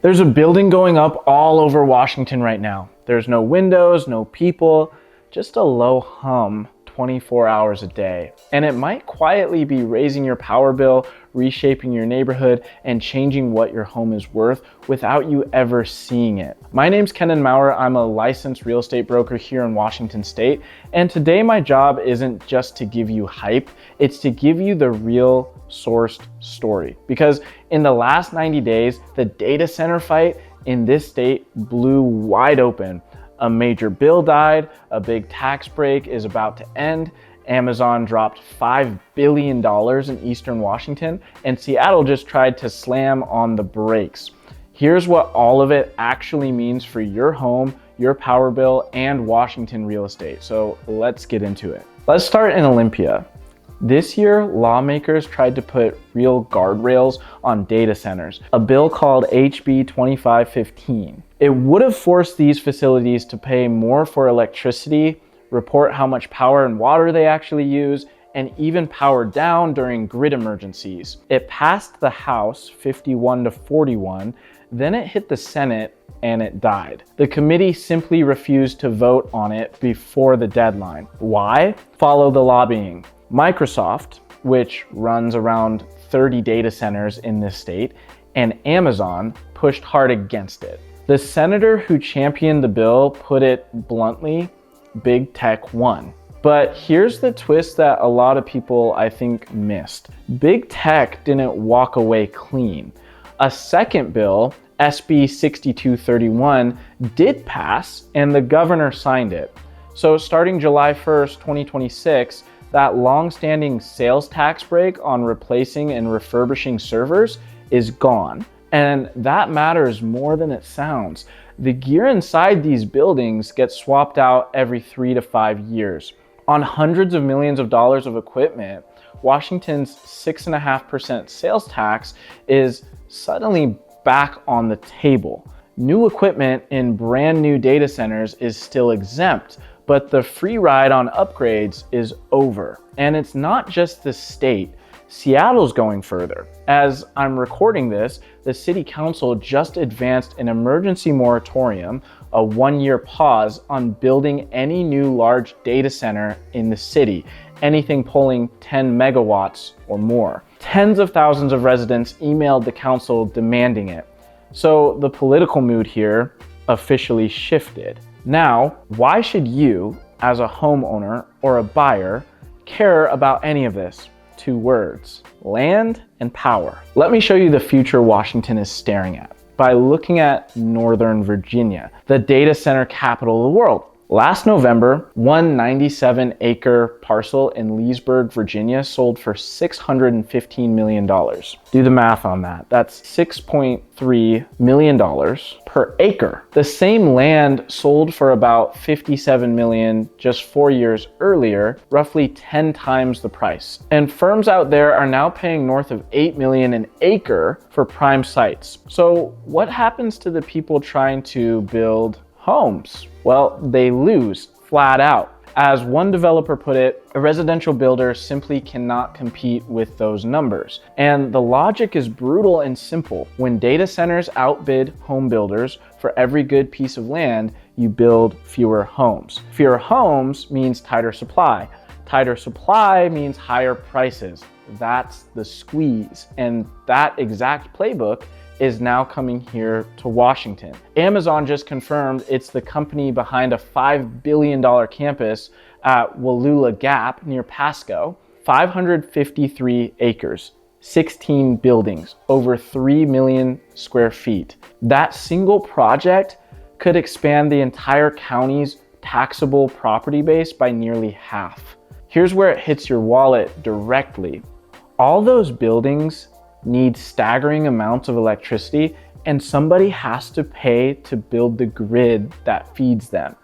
There's a building going up all over Washington right now. There's no windows, no people, just a low hum 24 hours a day. And it might quietly be raising your power bill, reshaping your neighborhood, and changing what your home is worth without you ever seeing it. My name's Kennon Maurer. I'm a licensed real estate broker here in Washington State. And today my job isn't just to give you hype, it's to give you the real sourced story. Because in the last 90 days, the data center fight in this state blew wide open. A major bill died, a big tax break is about to end, Amazon dropped $5 billion in Eastern Washington, and Seattle just tried to slam on the brakes. Here's what all of it actually means for your home, your power bill, and Washington real estate. So let's get into it. Let's start in Olympia. This year, lawmakers tried to put real guardrails on data centers, a bill called HB 2515. It would have forced these facilities to pay more for electricity, report how much power and water they actually use, and even power down during grid emergencies. It passed the House 51-41, then it hit the Senate and it died. The committee simply refused to vote on it before the deadline. Why? Follow the lobbying. Microsoft, which runs around 30 data centers in this state, and Amazon pushed hard against it. The senator who championed the bill put it bluntly, big tech won. But here's the twist that a lot of people, I think, missed. Big tech didn't walk away clean. A second bill, SB 6231, did pass and the governor signed it. So starting July 1st, 2026, that long-standing sales tax break on replacing and refurbishing servers is gone. And that matters more than it sounds. The gear inside these buildings gets swapped out every 3 to 5 years. On hundreds of millions of dollars of equipment, Washington's 6.5% sales tax is suddenly back on the table. New equipment in brand new data centers is still exempt, but the free ride on upgrades is over. And it's not just the state. Seattle's going further. As I'm recording this, the city council just advanced an emergency moratorium, a 1-year pause on building any new large data center in the city, anything pulling 10 megawatts or more. Tens of thousands of residents emailed the council demanding it. So the political mood here officially shifted. Now, why should you, as a homeowner or a buyer, care about any of this? 2 words: land and power. Let me show you the future Washington is staring at by looking at Northern Virginia, the data center capital of the world. Last November, one 97-acre parcel in Leesburg, Virginia sold for $615 million. Do the math on that. That's $6.3 million per acre. The same land sold for about $57 million just 4 years earlier, roughly 10 times the price. And firms out there are now paying north of $8 million an acre for prime sites. So what happens to the people trying to build homes? Well, they lose flat out. As one developer put it, a residential builder simply cannot compete with those numbers. And the logic is brutal and simple. When data centers outbid home builders for every good piece of land, you build fewer homes. Fewer homes means tighter supply. Tighter supply means higher prices. That's the squeeze. And that exact playbook is now coming here to Washington. Amazon just confirmed it's the company behind a $5 billion campus at Wallula Gap near Pasco. 553 acres, 16 buildings, over 3 million square feet. That single project could expand the entire county's taxable property base by nearly half. Here's where it hits your wallet directly. All those buildings need staggering amounts of electricity, and somebody has to pay to build the grid that feeds them.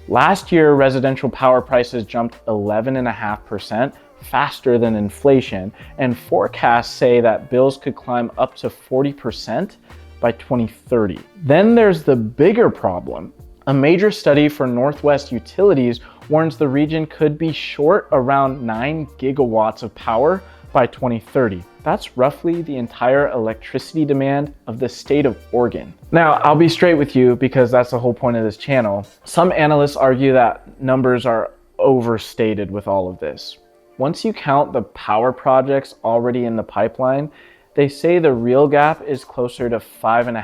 Last year, residential power prices jumped 11.5%, faster than inflation, and forecasts say that bills could climb up to 40% by 2030. Then there's the bigger problem. A major study for Northwest Utilities warns the region could be short around 9 gigawatts of power by 2030. That's roughly the entire electricity demand of the state of Oregon. Now, I'll be straight with you because that's the whole point of this channel. Some analysts argue that numbers are overstated with all of this. Once you count the power projects already in the pipeline, they say the real gap is closer to 5.5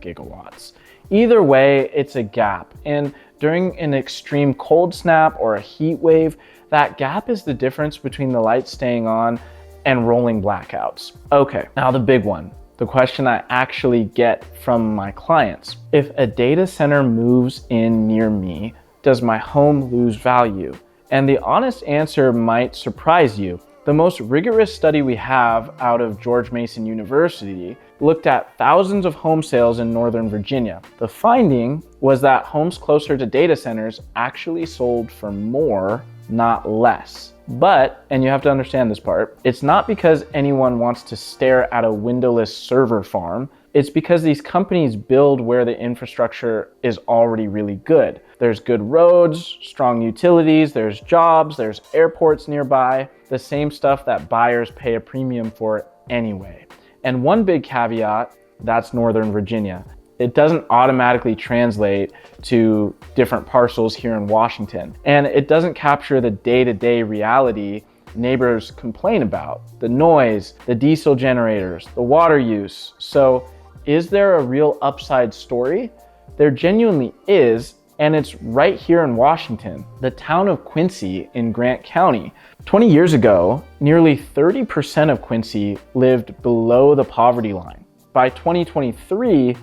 gigawatts. Either way, it's a gap. And during an extreme cold snap or a heat wave, that gap is the difference between the lights staying on and rolling blackouts. Okay, now the big one, the question I actually get from my clients. If a data center moves in near me, does my home lose value? And the honest answer might surprise you. The most rigorous study we have out of George Mason University looked at thousands of home sales in Northern Virginia. The finding was that homes closer to data centers actually sold for more, not less. But, and you have to understand this part, it's not because anyone wants to stare at a windowless server farm. It's because these companies build where the infrastructure is already really good. There's good roads, strong utilities, there's jobs, there's airports nearby, the same stuff that buyers pay a premium for anyway. And one big caveat, that's Northern Virginia. It doesn't automatically translate to different parcels here in Washington. And it doesn't capture the day-to-day reality neighbors complain about, the noise, the diesel generators, the water use. So is there a real upside story? There genuinely is, and it's right here in Washington, the town of Quincy in Grant County. 20 years ago, nearly 30% of Quincy lived below the poverty line. By 2023,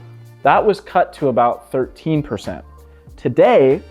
that was cut to about 13%. Today,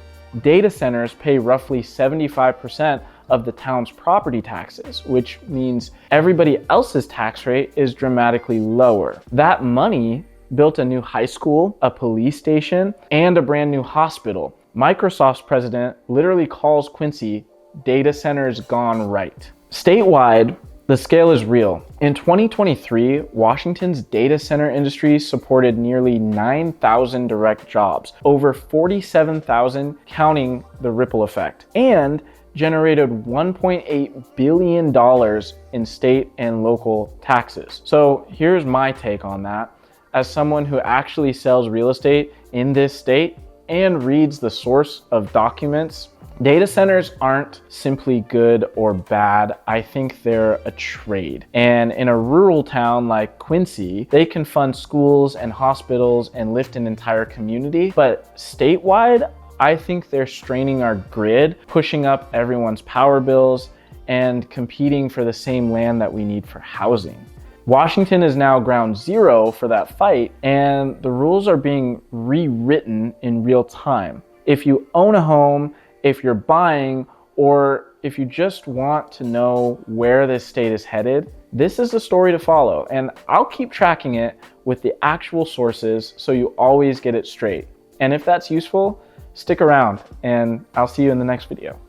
data centers pay roughly 75% of the town's property taxes, which means everybody else's tax rate is dramatically lower. That money built a new high school, a police station, and a brand new hospital. Microsoft's president literally calls Quincy data centers gone right. Statewide, the scale is real. In 2023, Washington's data center industry supported nearly 9,000 direct jobs, over 47,000 counting the ripple effect, and generated $1.8 billion in state and local taxes. So here's my take on that. As someone who actually sells real estate in this state and reads the source of documents, data centers aren't simply good or bad. I think they're a trade. And in a rural town like Quincy, they can fund schools and hospitals and lift an entire community. But statewide, I think they're straining our grid, pushing up everyone's power bills, and competing for the same land that we need for housing. Washington is now ground zero for that fight, and the rules are being rewritten in real time. If you own a home, if you're buying, or if you just want to know where this state is headed, this is the story to follow, and I'll keep tracking it with the actual sources so you always get it straight. And if that's useful, stick around, and I'll see you in the next video.